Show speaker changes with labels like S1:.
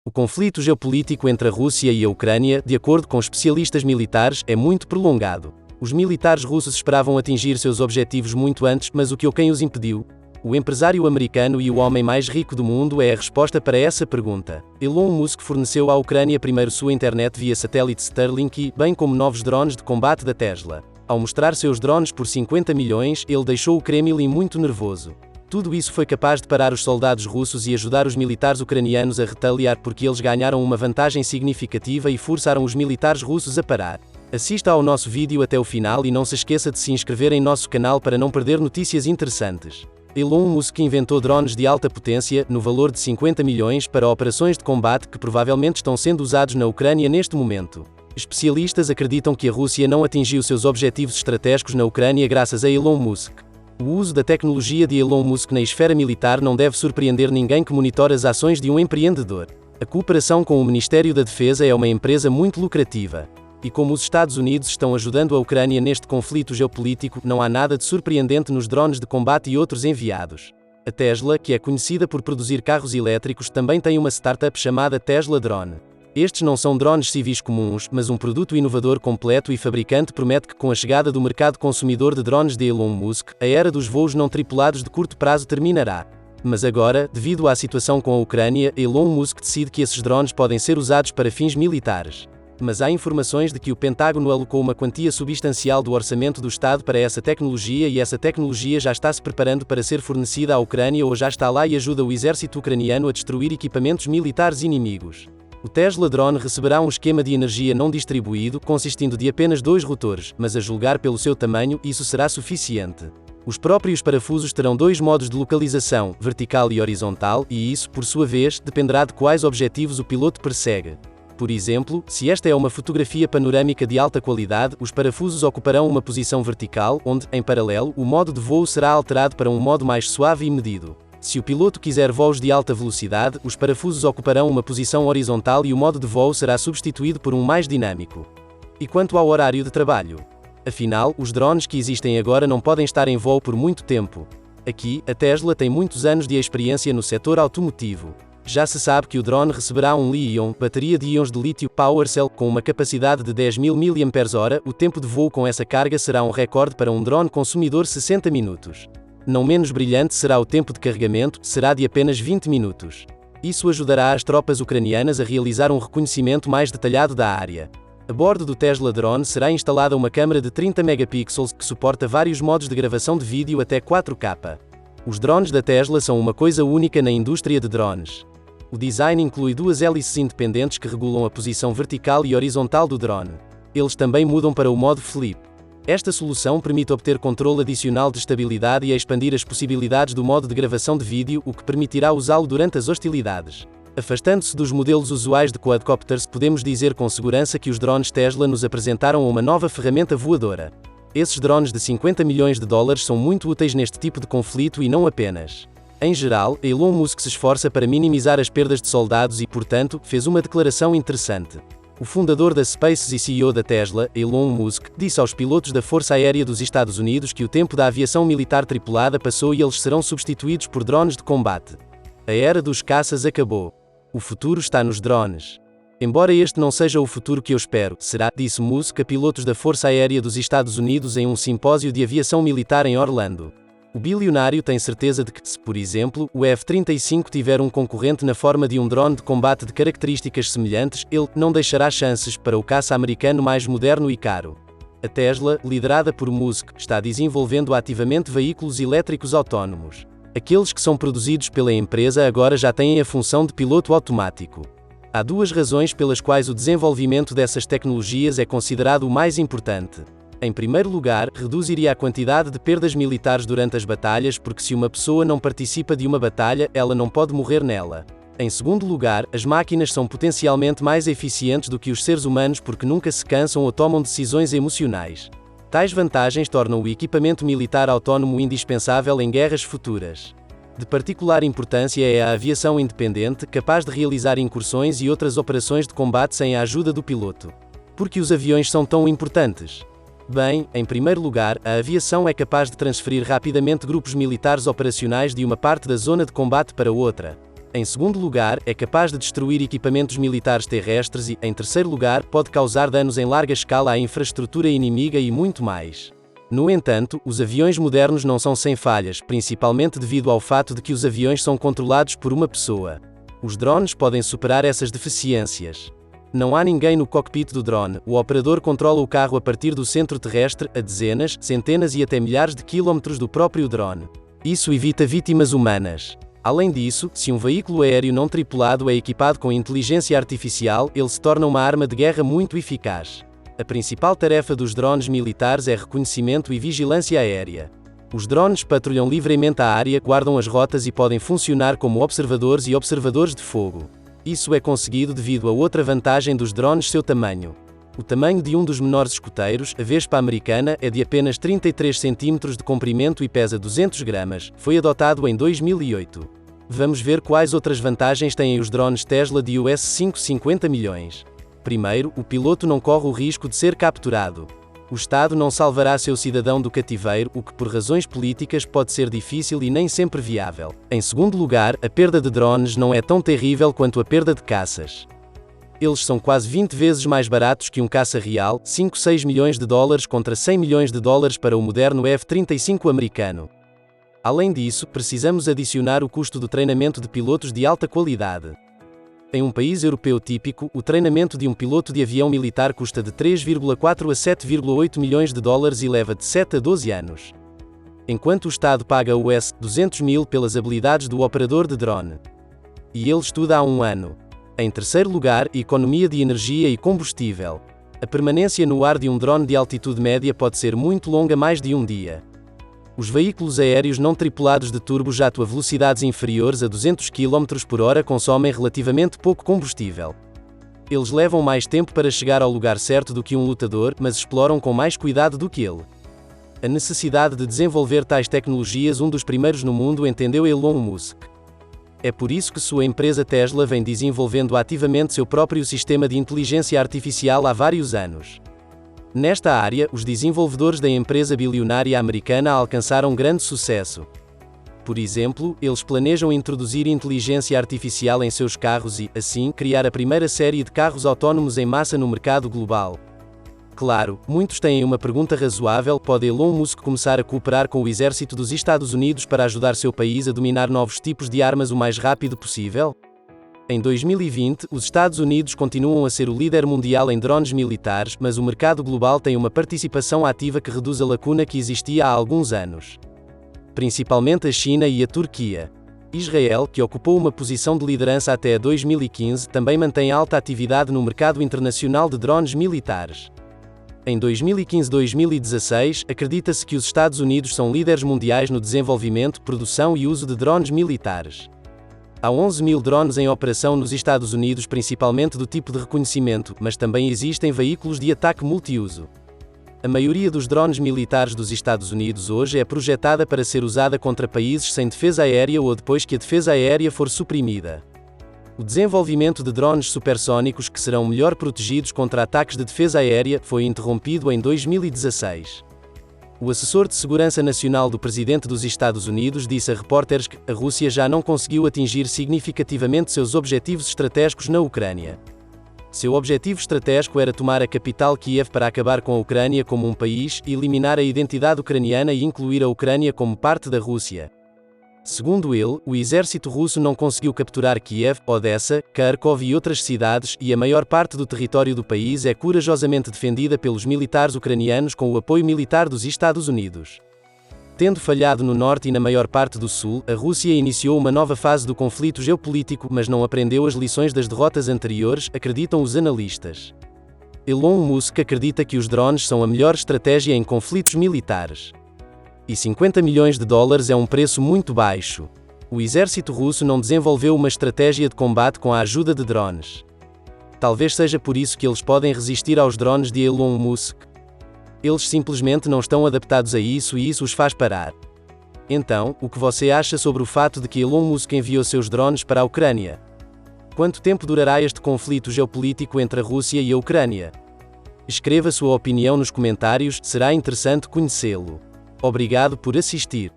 S1: O conflito geopolítico entre a Rússia e a Ucrânia, de acordo com especialistas militares, é muito prolongado. Os militares russos esperavam atingir seus objetivos muito antes, mas o que ou quem os impediu? O empresário americano e o homem mais rico do mundo é a resposta para essa pergunta. Elon Musk forneceu à Ucrânia primeiro sua internet via satélite Starlink, bem como novos drones de combate da Tesla. Ao mostrar seus drones por 50 milhões, ele deixou o Kremlin muito nervoso. Tudo isso foi capaz de parar os soldados russos e ajudar os militares ucranianos a retaliar porque eles ganharam uma vantagem significativa e forçaram os militares russos a parar. Assista ao nosso vídeo até o final e não se esqueça de se inscrever em nosso canal para não perder notícias interessantes. Elon Musk inventou drones de alta potência, no valor de 50 milhões, para operações de combate que provavelmente estão sendo usados na Ucrânia neste momento. Especialistas acreditam que a Rússia não atingiu seus objetivos estratégicos na Ucrânia graças a Elon Musk. O uso da tecnologia de Elon Musk na esfera militar não deve surpreender ninguém que monitora as ações de um empreendedor. A cooperação com o Ministério da Defesa é uma empresa muito lucrativa. E como os Estados Unidos estão ajudando a Ucrânia neste conflito geopolítico, não há nada de surpreendente nos drones de combate e outros enviados. A Tesla, que é conhecida por produzir carros elétricos, também tem uma startup chamada Tesla Drone. Estes não são drones civis comuns, mas um produto inovador completo e fabricante promete que com a chegada do mercado consumidor de drones de Elon Musk, a era dos voos não tripulados de curto prazo terminará. Mas agora, devido à situação com a Ucrânia, Elon Musk decide que esses drones podem ser usados para fins militares. Mas há informações de que o Pentágono alocou uma quantia substancial do orçamento do Estado para essa tecnologia e essa tecnologia já está se preparando para ser fornecida à Ucrânia ou já está lá e ajuda o exército ucraniano a destruir equipamentos militares inimigos. O Tesla Drone receberá um esquema de energia não distribuído, consistindo de apenas 2 rotores, mas a julgar pelo seu tamanho, isso será suficiente. Os próprios parafusos terão 2 modos de localização, vertical e horizontal, e isso, por sua vez, dependerá de quais objetivos o piloto persegue. Por exemplo, se esta é uma fotografia panorâmica de alta qualidade, os parafusos ocuparão uma posição vertical, onde, em paralelo, o modo de voo será alterado para um modo mais suave e medido. Se o piloto quiser voos de alta velocidade, os parafusos ocuparão uma posição horizontal e o modo de voo será substituído por um mais dinâmico. E quanto ao horário de trabalho? Afinal, os drones que existem agora não podem estar em voo por muito tempo. Aqui, a Tesla tem muitos anos de experiência no setor automotivo. Já se sabe que o drone receberá um Li-ion, bateria de íons de lítio Power Cell, com uma capacidade de 10.000 mAh. O tempo de voo com essa carga será um recorde para um drone consumidor 60 minutos. Não menos brilhante será o tempo de carregamento, será de apenas 20 minutos. Isso ajudará as tropas ucranianas a realizar um reconhecimento mais detalhado da área. A bordo do Tesla Drone será instalada uma câmera de 30 megapixels que suporta vários modos de gravação de vídeo até 4K. Os drones da Tesla são uma coisa única na indústria de drones. O design inclui 2 hélices independentes que regulam a posição vertical e horizontal do drone. Eles também mudam para o modo flip. Esta solução permite obter controle adicional de estabilidade e expandir as possibilidades do modo de gravação de vídeo, o que permitirá usá-lo durante as hostilidades. Afastando-se dos modelos usuais de quadcopters, podemos dizer com segurança que os drones Tesla nos apresentaram uma nova ferramenta voadora. Esses drones de 50 milhões de dólares são muito úteis neste tipo de conflito e não apenas. Em geral, Elon Musk se esforça para minimizar as perdas de soldados e, portanto, fez uma declaração interessante. O fundador da SpaceX e CEO da Tesla, Elon Musk, disse aos pilotos da Força Aérea dos Estados Unidos que o tempo da aviação militar tripulada passou e eles serão substituídos por drones de combate. A era dos caças acabou. O futuro está nos drones. Embora este não seja o futuro que eu espero, será, disse Musk a pilotos da Força Aérea dos Estados Unidos em um simpósio de aviação militar em Orlando. O bilionário tem certeza de que, se, por exemplo, o F-35 tiver um concorrente na forma de um drone de combate de características semelhantes, ele não deixará chances para o caça americano mais moderno e caro. A Tesla, liderada por Musk, está desenvolvendo ativamente veículos elétricos autónomos. Aqueles que são produzidos pela empresa agora já têm a função de piloto automático. Há 2 razões pelas quais o desenvolvimento dessas tecnologias é considerado o mais importante. Em primeiro lugar, reduziria a quantidade de perdas militares durante as batalhas porque se uma pessoa não participa de uma batalha, ela não pode morrer nela. Em segundo lugar, as máquinas são potencialmente mais eficientes do que os seres humanos porque nunca se cansam ou tomam decisões emocionais. Tais vantagens tornam o equipamento militar autónomo indispensável em guerras futuras. De particular importância é a aviação independente, capaz de realizar incursões e outras operações de combate sem a ajuda do piloto. Por que os aviões são tão importantes? Bem, em primeiro lugar, a aviação é capaz de transferir rapidamente grupos militares operacionais de uma parte da zona de combate para outra. Em segundo lugar, é capaz de destruir equipamentos militares terrestres e, em terceiro lugar, pode causar danos em larga escala à infraestrutura inimiga e muito mais. No entanto, os aviões modernos não são sem falhas, principalmente devido ao fato de que os aviões são controlados por uma pessoa. Os drones podem superar essas deficiências. Não há ninguém no cockpit do drone, o operador controla o carro a partir do centro terrestre, a dezenas, centenas e até milhares de quilómetros do próprio drone. Isso evita vítimas humanas. Além disso, se um veículo aéreo não tripulado é equipado com inteligência artificial, ele se torna uma arma de guerra muito eficaz. A principal tarefa dos drones militares é reconhecimento e vigilância aérea. Os drones patrulham livremente a área, guardam as rotas e podem funcionar como observadores e observadores de fogo. Isso é conseguido devido a outra vantagem dos drones: seu tamanho. O tamanho de um dos menores escoteiros, a Vespa americana, é de apenas 33 cm de comprimento e pesa 200 gramas. Foi adotado em 2008. Vamos ver quais outras vantagens têm os drones Tesla de US 550 milhões. Primeiro, o piloto não corre o risco de ser capturado. O Estado não salvará seu cidadão do cativeiro, o que por razões políticas pode ser difícil e nem sempre viável. Em segundo lugar, a perda de drones não é tão terrível quanto a perda de caças. Eles são quase 20 vezes mais baratos que um caça real, 5-6 milhões de dólares contra 100 milhões de dólares para o moderno F-35 americano. Além disso, precisamos adicionar o custo do treinamento de pilotos de alta qualidade. Em um país europeu típico, o treinamento de um piloto de avião militar custa de 3,4 a 7,8 milhões de dólares e leva de 7 a 12 anos. Enquanto o Estado paga US 200 mil pelas habilidades do operador de drone. E ele estuda há um ano. Em terceiro lugar, economia de energia e combustível. A permanência no ar de um drone de altitude média pode ser muito longa, mais de um dia. Os veículos aéreos não tripulados de turbojato a velocidades inferiores a 200 km por hora consomem relativamente pouco combustível. Eles levam mais tempo para chegar ao lugar certo do que um lutador, mas exploram com mais cuidado do que ele. A necessidade de desenvolver tais tecnologias, um dos primeiros no mundo, entendeu Elon Musk. É por isso que sua empresa Tesla vem desenvolvendo ativamente seu próprio sistema de inteligência artificial há vários anos. Nesta área, os desenvolvedores da empresa bilionária americana alcançaram grande sucesso. Por exemplo, eles planejam introduzir inteligência artificial em seus carros e, assim, criar a primeira série de carros autónomos em massa no mercado global. Claro, muitos têm uma pergunta razoável: pode Elon Musk começar a cooperar com o exército dos Estados Unidos para ajudar seu país a dominar novos tipos de armas o mais rápido possível? Em 2020, os Estados Unidos continuam a ser o líder mundial em drones militares, mas o mercado global tem uma participação ativa que reduz a lacuna que existia há alguns anos. Principalmente a China e a Turquia. Israel, que ocupou uma posição de liderança até 2015, também mantém alta atividade no mercado internacional de drones militares. Em 2015-2016, acredita-se que os Estados Unidos são líderes mundiais no desenvolvimento, produção e uso de drones militares. Há 11 mil drones em operação nos Estados Unidos, principalmente do tipo de reconhecimento, mas também existem veículos de ataque multiuso. A maioria dos drones militares dos Estados Unidos hoje é projetada para ser usada contra países sem defesa aérea ou depois que a defesa aérea for suprimida. O desenvolvimento de drones supersónicos que serão melhor protegidos contra ataques de defesa aérea foi interrompido em 2016. O assessor de segurança nacional do presidente dos Estados Unidos disse a repórteres que a Rússia já não conseguiu atingir significativamente seus objetivos estratégicos na Ucrânia. Seu objetivo estratégico era tomar a capital Kiev para acabar com a Ucrânia como um país, eliminar a identidade ucraniana e incluir a Ucrânia como parte da Rússia. Segundo ele, o exército russo não conseguiu capturar Kiev, Odessa, Kharkov e outras cidades, e a maior parte do território do país é corajosamente defendida pelos militares ucranianos com o apoio militar dos Estados Unidos. Tendo falhado no norte e na maior parte do sul, a Rússia iniciou uma nova fase do conflito geopolítico, mas não aprendeu as lições das derrotas anteriores, acreditam os analistas. Elon Musk acredita que os drones são a melhor estratégia em conflitos militares. E 50 milhões de dólares é um preço muito baixo. O exército russo não desenvolveu uma estratégia de combate com a ajuda de drones. Talvez seja por isso que eles podem resistir aos drones de Elon Musk. Eles simplesmente não estão adaptados a isso e isso os faz parar. Então, o que você acha sobre o fato de que Elon Musk enviou seus drones para a Ucrânia? Quanto tempo durará este conflito geopolítico entre a Rússia e a Ucrânia? Escreva sua opinião nos comentários, será interessante conhecê-lo. Obrigado por assistir.